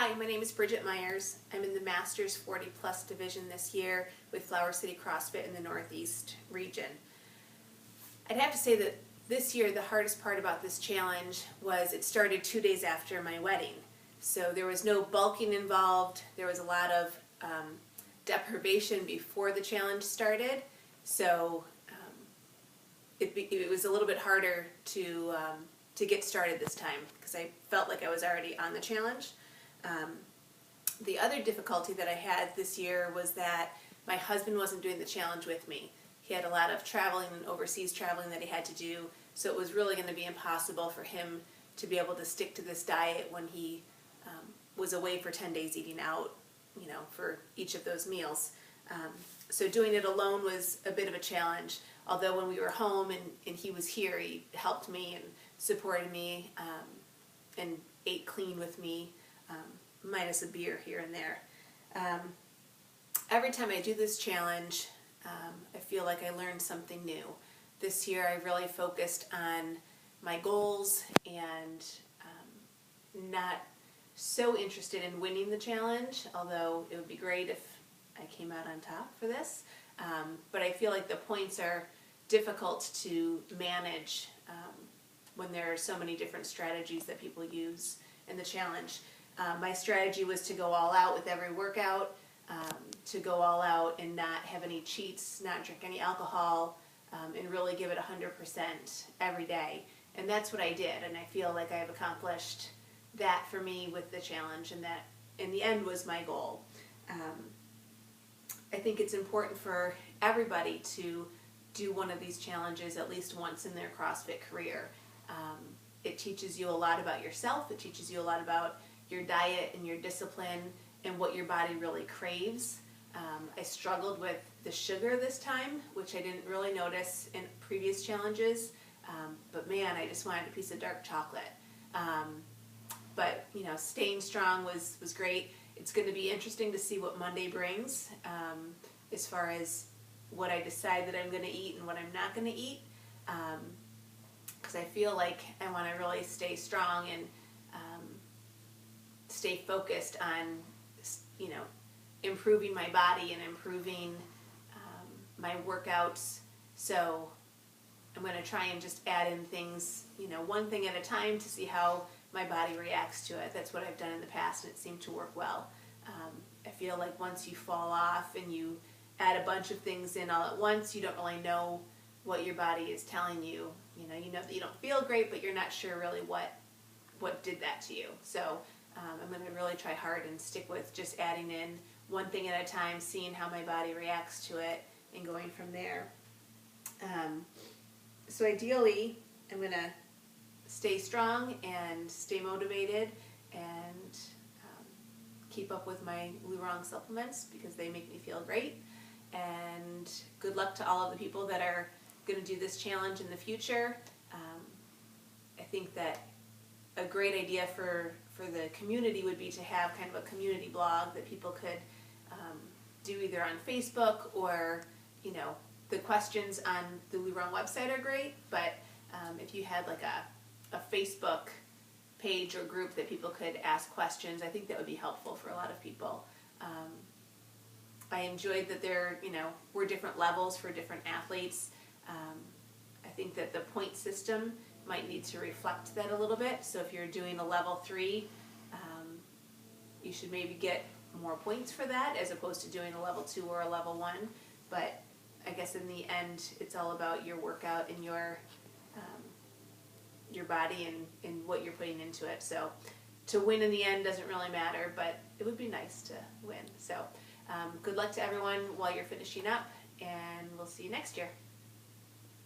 Hi, my name is Bridget Myers. I'm in the Masters 40 Plus division this year with Flower City CrossFit in the Northeast region. I'd have to say that this year the hardest part about this challenge was it started 2 days after my wedding. So there was no bulking involved. There was a lot of deprivation before the challenge started. So it was a little bit harder to get started this time because I felt like I was already on the challenge. The other difficulty that I had this year was that my husband wasn't doing the challenge with me. He had a lot of traveling and overseas traveling that he had to do, so it was really going to be impossible for him to be able to stick to this diet when he was away for 10 days eating out, for each of those meals. So doing it alone was a bit of a challenge, although when we were home and he was here, he helped me and supported me and ate clean with me, minus a beer here and there. Every time I do this challenge, I feel like I learned something new. This year I really focused on my goals and not so interested in winning the challenge, although it would be great if I came out on top for this. But I feel like the points are difficult to manage when there are so many different strategies that people use in the challenge. My strategy was to go all out with every workout, to go all out and not have any cheats, not drink any alcohol, and really give it 100% every day. And that's what I did, and I feel like I've accomplished that for me with the challenge, and that in the end was my goal. I think it's important for everybody to do one of these challenges at least once in their CrossFit career. It teaches you a lot about yourself, it teaches you a lot about your diet and your discipline and what your body really craves. I struggled with the sugar this time, which I didn't really notice in previous challenges, but man, I just wanted a piece of dark chocolate. But staying strong was great. It's going to be interesting to see what Monday brings as far as what I decide that I'm going to eat and what I'm not going to eat, because I feel like I want to really stay strong and stay focused on improving my body and improving my workouts. So I'm going to try and just add in things, one thing at a time to see how my body reacts to it. That's what I've done in the past, and it seemed to work well. I feel like once you fall off and you add a bunch of things in all at once, you don't really know what your body is telling you. You know that you don't feel great, but you're not sure really what did that to you. So I'm going to really try hard and stick with just adding in one thing at a time, seeing how my body reacts to it, and going from there. So ideally, I'm going to stay strong and stay motivated and keep up with my Lurong supplements because they make me feel great. And good luck to all of the people that are going to do this challenge in the future. I think that a great idea for the community would be to have kind of a community blog that people could do either on Facebook or, the questions on the Lurong website are great, but if you had like a Facebook page or group that people could ask questions, I think that would be helpful for a lot of people. I enjoyed that there, were different levels for different athletes. I think that the point system might need to reflect that a little bit. So if you're doing a level 3, you should maybe get more points for that as opposed to doing a level 2 or a level 1. But I guess in the end, it's all about your workout and your body and what you're putting into it. So to win in the end doesn't really matter, but it would be nice to win. So good luck to everyone while you're finishing up, and we'll see you next year.